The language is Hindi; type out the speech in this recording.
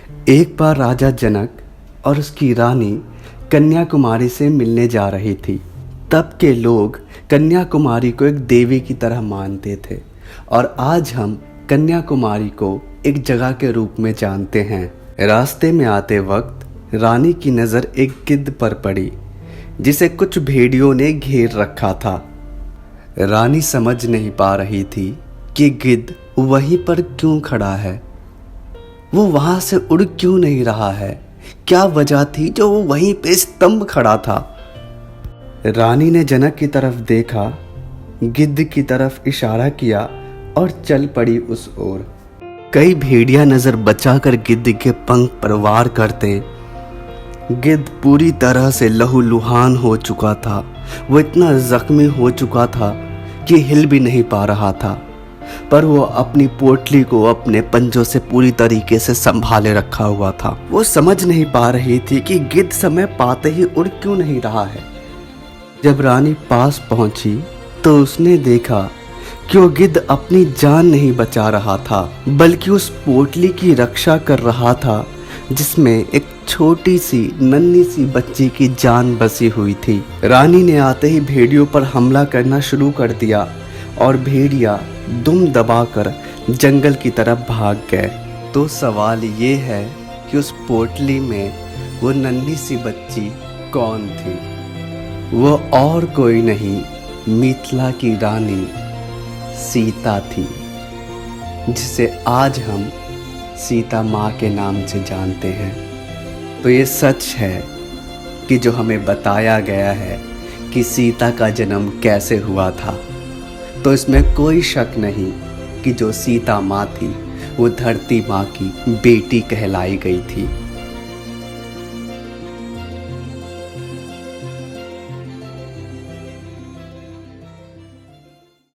एक बार राजा जनक और उसकी रानी कन्याकुमारी से मिलने जा रही थी। तब के लोग कन्याकुमारी को एक देवी की तरह मानते थे और आज हम कन्याकुमारी को एक जगह के रूप में जानते हैं। रास्ते में आते वक्त रानी की नज़र एक गिद्ध पर पड़ी जिसे कुछ भेड़ियों ने घेर रखा था। रानी समझ नहीं पा रही थी कि गिद्ध वहीं पर क्यों खड़ा है, वो वहां से उड़ क्यों नहीं रहा है, क्या वजह थी जो वो वहीं पे स्तंभ खड़ा था। रानी ने जनक की तरफ देखा, गिद्ध की तरफ इशारा किया और चल पड़ी उस ओर। कई भेड़िया नजर बचाकर गिद्ध के पंख पर वार करते। गिद्ध पूरी तरह से लहूलुहान हो चुका था। वो इतना जख्मी हो चुका था कि हिल भी नहीं पा रहा था, पर वो अपनी पोटली को अपने पंजों से पूरी तरीके से संभाले रखा हुआ था। वो समझ नहीं पा रही थी कि गिद्ध समय पाते ही उड़ क्यों नहीं रहा है। जब रानी पास पहुंची तो उसने देखा कि वो गिद्ध अपनी जान नहीं बचा रहा था, बल्कि उस पोटली की रक्षा कर रहा था जिसमें एक छोटी सी नन्ही सी बच्ची की जान बसी हुई थी। रानी ने आते ही भेड़ियों पर हमला करना शुरू कर दिया और भेड़िया दुम दबाकर जंगल की तरफ भाग गए। तो सवाल ये है कि उस पोटली में वो नन्ही सी बच्ची कौन थी? वो और कोई नहीं, मिथिला की रानी सीता थी, जिसे आज हम सीता माँ के नाम से जानते हैं। तो ये सच है कि जो हमें बताया गया है कि सीता का जन्म कैसे हुआ था, तो इसमें कोई शक नहीं कि जो सीता माँ थी वो धरती माँ की बेटी कहलाई गई थी।